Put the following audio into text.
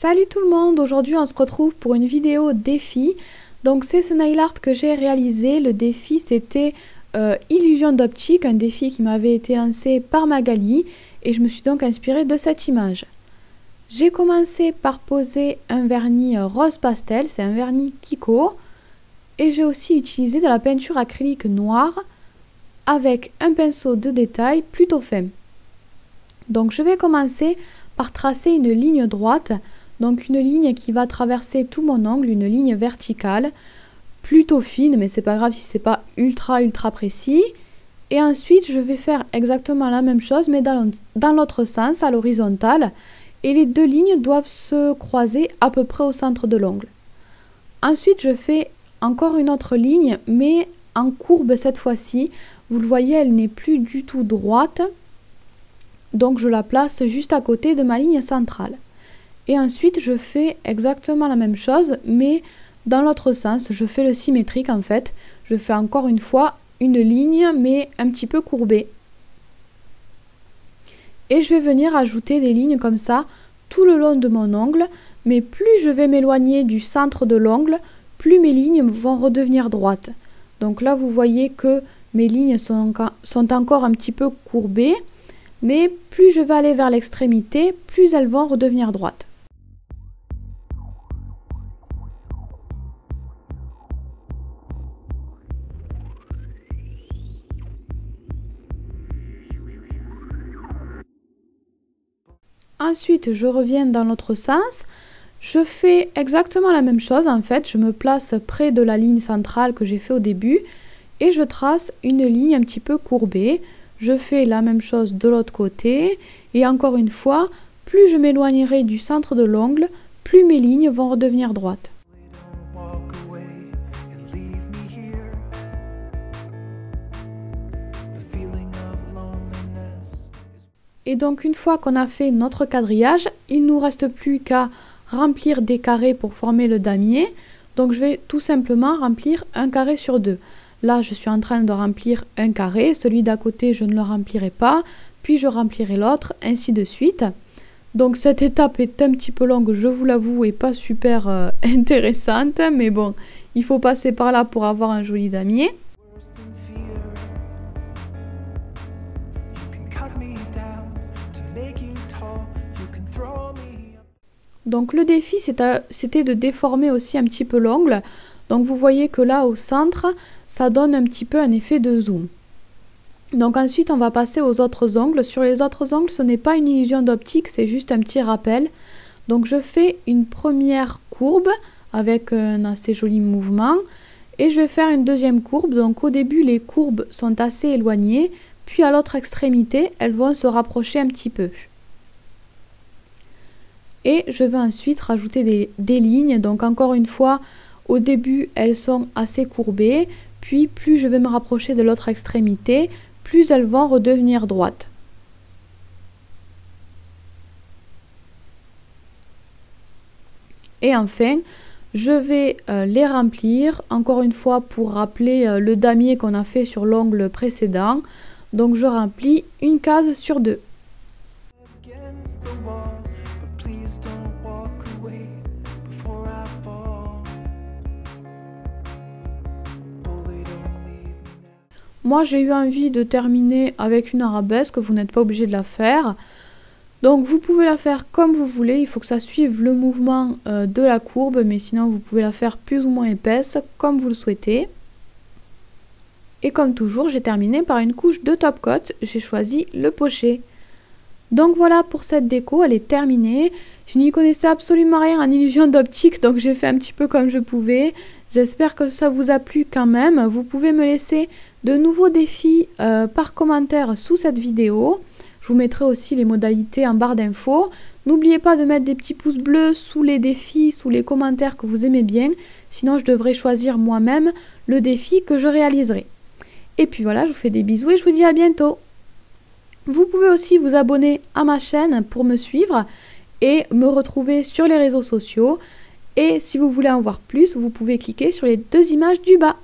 Salut tout le monde, aujourd'hui on se retrouve pour une vidéo défi. Donc c'est ce nail art que j'ai réalisé. Le défi c'était illusion d'optique, un défi qui m'avait été lancé par Magali et je me suis donc inspirée de cette image. J'ai commencé par poser un vernis rose pastel, c'est un vernis Kiko, et j'ai aussi utilisé de la peinture acrylique noire avec un pinceau de détail plutôt fin. Donc je vais commencer par tracer une ligne droite, donc une ligne qui va traverser tout mon ongle, une ligne verticale, plutôt fine, mais c'est pas grave si c'est pas ultra précis. Et ensuite je vais faire exactement la même chose, mais dans l'autre sens, à l'horizontale, et les deux lignes doivent se croiser à peu près au centre de l'ongle. Ensuite je fais encore une autre ligne, mais en courbe cette fois-ci. Vous le voyez, elle n'est plus du tout droite. Donc je la place juste à côté de ma ligne centrale. Et ensuite je fais exactement la même chose, mais dans l'autre sens. Je fais le symétrique en fait. Je fais encore une fois une ligne, mais un petit peu courbée. Et je vais venir ajouter des lignes comme ça tout le long de mon ongle. Mais plus je vais m'éloigner du centre de l'ongle, plus mes lignes vont redevenir droites. Donc là vous voyez que mes lignes sont encore un petit peu courbées. Mais plus je vais aller vers l'extrémité, plus elles vont redevenir droites. Ensuite, je reviens dans l'autre sens. Je fais exactement la même chose en fait. Je me place près de la ligne centrale que j'ai fait au début et je trace une ligne un petit peu courbée. Je fais la même chose de l'autre côté et encore une fois, plus je m'éloignerai du centre de l'ongle, plus mes lignes vont redevenir droites. Et donc une fois qu'on a fait notre quadrillage, il ne nous reste plus qu'à remplir des carrés pour former le damier. Donc je vais tout simplement remplir un carré sur deux. Là, je suis en train de remplir un carré, celui d'à côté, je ne le remplirai pas, puis je remplirai l'autre, ainsi de suite. Donc cette étape est un petit peu longue, je vous l'avoue, et pas super intéressante, mais bon, il faut passer par là pour avoir un joli damier. Donc le défi, c'était de déformer aussi un petit peu l'ongle. Donc vous voyez que là, au centre, ça donne un petit peu un effet de zoom. Donc ensuite, on va passer aux autres ongles. Sur les autres ongles, ce n'est pas une illusion d'optique, c'est juste un petit rappel. Donc je fais une première courbe avec un assez joli mouvement. Et je vais faire une deuxième courbe. Donc au début, les courbes sont assez éloignées. Puis à l'autre extrémité, elles vont se rapprocher un petit peu. Et je vais ensuite rajouter des lignes. Donc encore une fois, au début, elles sont assez courbées. Puis plus je vais me rapprocher de l'autre extrémité, plus elles vont redevenir droites. Et enfin, je vais les remplir, encore une fois pour rappeler le damier qu'on a fait sur l'ongle précédent. Donc je remplis une case sur deux. Moi, j'ai eu envie de terminer avec une arabesque, vous n'êtes pas obligé de la faire. Donc, vous pouvez la faire comme vous voulez, il faut que ça suive le mouvement de la courbe, mais sinon, vous pouvez la faire plus ou moins épaisse, comme vous le souhaitez. Et comme toujours, j'ai terminé par une couche de top coat, j'ai choisi le pochet. Donc voilà pour cette déco, elle est terminée. Je n'y connaissais absolument rien en illusion d'optique, donc j'ai fait un petit peu comme je pouvais. J'espère que ça vous a plu quand même. Vous pouvez me laisser de nouveaux défis par commentaire sous cette vidéo. Je vous mettrai aussi les modalités en barre d'infos. N'oubliez pas de mettre des petits pouces bleus sous les défis, sous les commentaires que vous aimez bien. Sinon, je devrais choisir moi-même le défi que je réaliserai. Et puis voilà, je vous fais des bisous et je vous dis à bientôt. Vous pouvez aussi vous abonner à ma chaîne pour me suivre et me retrouver sur les réseaux sociaux. Et si vous voulez en voir plus, vous pouvez cliquer sur les deux images du bas.